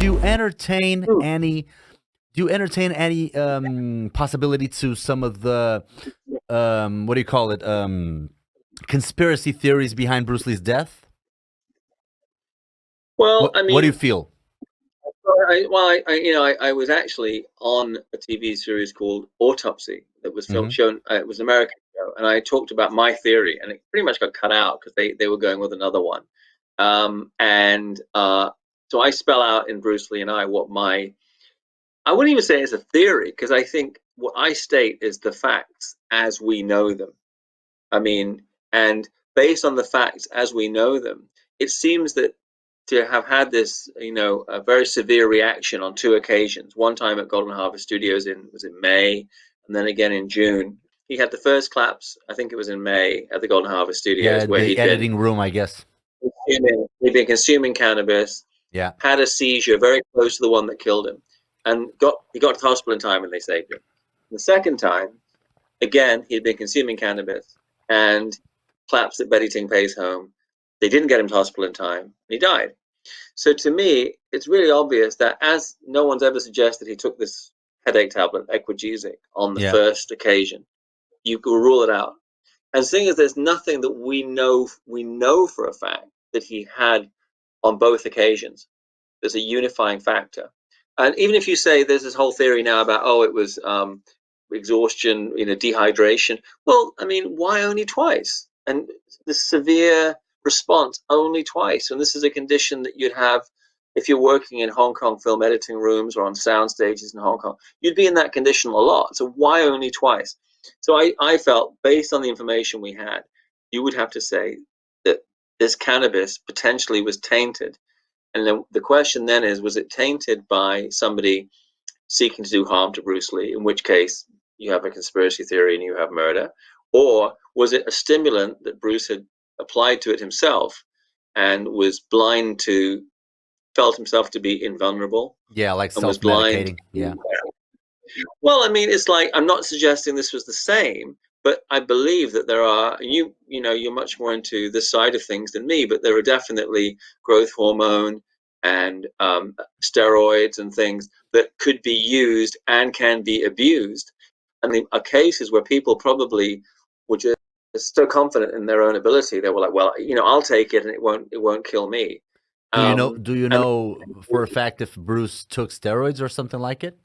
do you entertain any? Do you entertain any possibility to some of the what do you call it? Conspiracy theories behind Bruce Lee's death? Well, What I What do you mean, feel? I was actually on a TV series called Autopsy that was Hmm. shown. It was an American show, and I talked about my theory, and it pretty much got cut out because they were going with another one. And so I spell out in Bruce Lee and I what my I wouldn't even say it's a theory because I think what I state is the facts as we know them. I mean, and based on the facts as we know them, it seems that to have had this, a very severe reaction on two occasions. One time at Golden Harvest Studios in May, and then again in June. He had the first collapse. I think it was in May at the Golden Harvest Studios, Yeah, where the editing room, I guess. he'd been consuming cannabis, Yeah. had a seizure very close to the one that killed him, and he got to the hospital in time and they saved him. The second time, again, he had been consuming cannabis and collapsed at Betty Ting Pei's home. They didn't get him to hospital in time, and he died. So to me, it's really obvious that as no one's ever suggested he took this headache tablet, Equagesic, on the Yeah. first occasion, you can rule it out. And seeing as there's nothing that we know for a fact that he had on both occasions, there's a unifying factor. And even if you say there's this whole theory now about it was exhaustion, dehydration. Well, I mean, why only twice? And the severe response only twice. And this is a condition that you'd have if you're working in Hong Kong film editing rooms or on sound stages in Hong Kong. You'd be in that condition a lot. So why only twice? So I felt, based on the information we had, you would have to say that this cannabis potentially was tainted. And then the question then is, was it tainted by somebody seeking to do harm to Bruce Lee, in which case you have a conspiracy theory and you have murder? Or was it a stimulant that Bruce had applied to it himself and was blind to, felt himself to be invulnerable Yeah, like and was blind self-medicating. Yeah. to, well, I mean, it's like, I'm not suggesting this was the same, but I believe that there are, you're much more into this side of things than me, but there are definitely growth hormone and steroids and things that could be used and can be abused. And there are cases where people probably were just so confident in their own ability, they were like, well, I'll take it and it won't kill me. Do you And know for a fact if Bruce took steroids or something like it?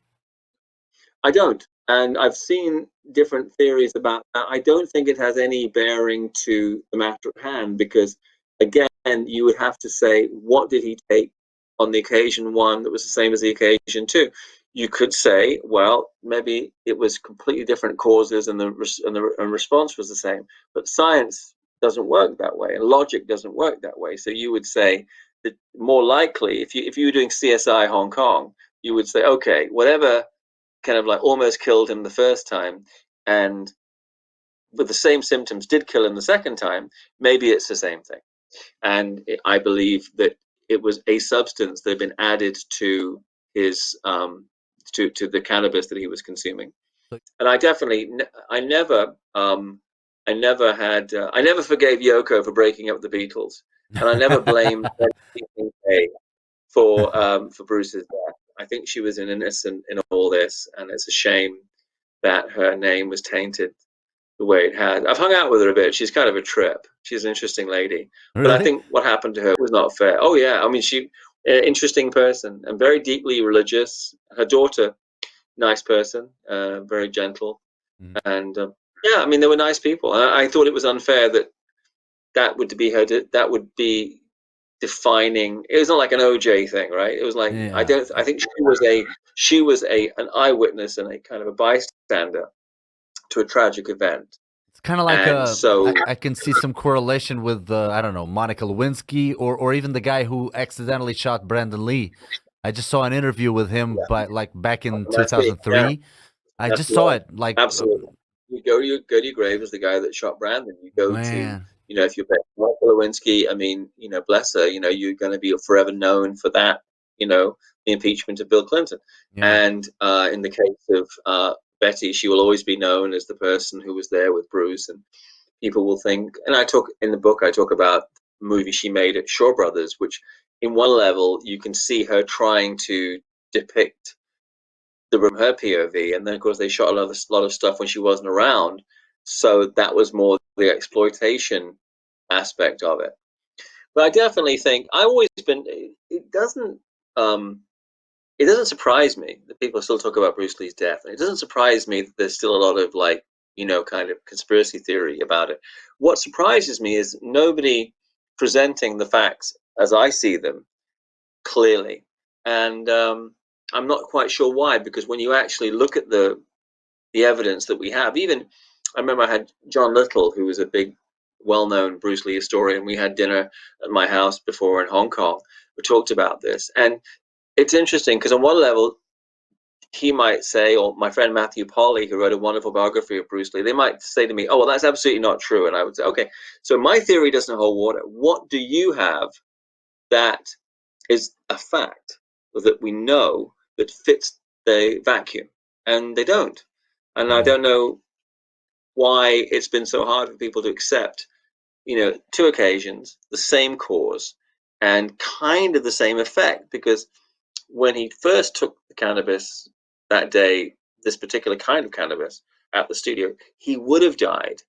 I don't. And I've seen different theories about that. I don't think it has any bearing to the matter at hand because, again, you would have to say, what did he take on the occasion one that was the same as the occasion two? You could say, well, maybe it was completely different causes and the response was the same. But science doesn't work that way and logic doesn't work that way. So you would say that more likely, if you were doing CSI Hong Kong, you would say, okay, whatever kind of like almost killed him the first time and with the same symptoms did kill him the second time, maybe it's the same thing. And I believe that it was a substance that had been added to his to the cannabis that he was consuming. So, And I definitely, I never had, I never forgave Yoko for breaking up the Beatles, and I never blamed Betty for Bruce's death. I think she was innocent in all this, and it's a shame that her name was tainted the way it had. I've hung out with her a bit. She's kind of a trip. She's an interesting lady, but I really? think what happened to her was not fair. Oh yeah, I mean interesting person and very deeply religious. Her daughter, nice person, very gentle, Mhm. and yeah, I mean they were nice people. And I thought it was unfair that that would be defining. It was not like an OJ thing, right? It was like Yeah. I think she was a an eyewitness and a kind of a bystander to a tragic event. It's kind of like And so I can see some correlation with I don't know, Monica Lewinsky or even the guy who accidentally shot Brandon Lee. I just saw an interview with him, yeah, but like back in that's me. Yeah, 2003. I that's just the saw one. it like Absolutely. You go to your grave as the guy that shot Brandon. You go to, man. if you're Monica Lewinsky, I mean, bless her, you're going to be forever known for that, the impeachment of Bill Clinton. Yeah. And in the case of Betty, she will always be known as the person who was there with Bruce. And people will think, and I talk in the book, I talk about the movie she made at Shaw Brothers, which in one level, you can see her trying to depict the room, her POV, and then of course they shot a lot of stuff when she wasn't around, so that was more the exploitation aspect of it. But I definitely think I've always been. Um, it doesn't surprise me that people still talk about Bruce Lee's death, and it doesn't surprise me that there's still a lot of like kind of conspiracy theory about it. What surprises me is nobody presenting the facts as I see them clearly, and I'm not quite sure why. Because when you actually look at the evidence that we have, even I remember I had John Little, who was a big, well-known Bruce Lee historian. We had dinner at my house before in Hong Kong. We talked about this, and it's interesting because on one level, he might say, or my friend Matthew Polly, who wrote a wonderful biography of Bruce Lee, they might say to me, "Oh, well, that's absolutely not true," and I would say, "Okay, so my theory doesn't hold water. What do you have that is a fact that we know that fits the vacuum?" And they don't. And I Right. don't know why it's been so hard for people to accept, two occasions, the same cause, and kind of the same effect. Because when he first took the cannabis that day, this particular kind of cannabis at the studio, he would have died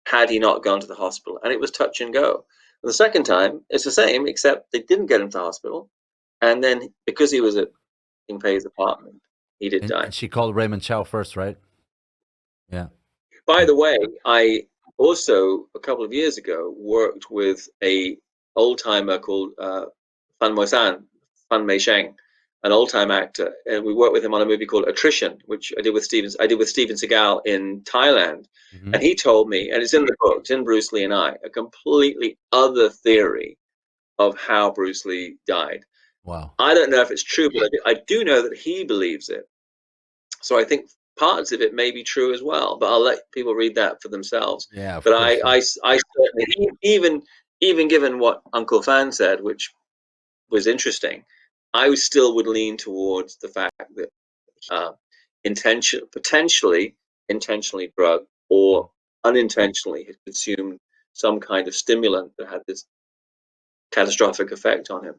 had he not gone to the hospital. And it was touch and go. And the second time, it's the same, except they didn't get him to the hospital. And then because he was at Ting Pei's apartment, he did die. And she called Raymond Chow first, right? Yeah. By the way, I also a couple of years ago worked with a old timer called Fan Moisan, Fan Mei Sheng, an old time actor, and we worked with him on a movie called Attrition, which I did with Steven Seagal in Thailand, Hmm. and he told me, and it's in the book, it's in Bruce Lee and I, a completely other theory of how Bruce Lee died. Wow. I don't know if it's true, but I do know that he believes it. So I think parts of it may be true as well, but I'll let people read that for themselves. Yeah, of But course. Yeah. I certainly, even given what Uncle Fan said, which was interesting, I still would lean towards the fact that uh, potentially intentionally drugged or unintentionally had consumed some kind of stimulant that had this catastrophic effect on him.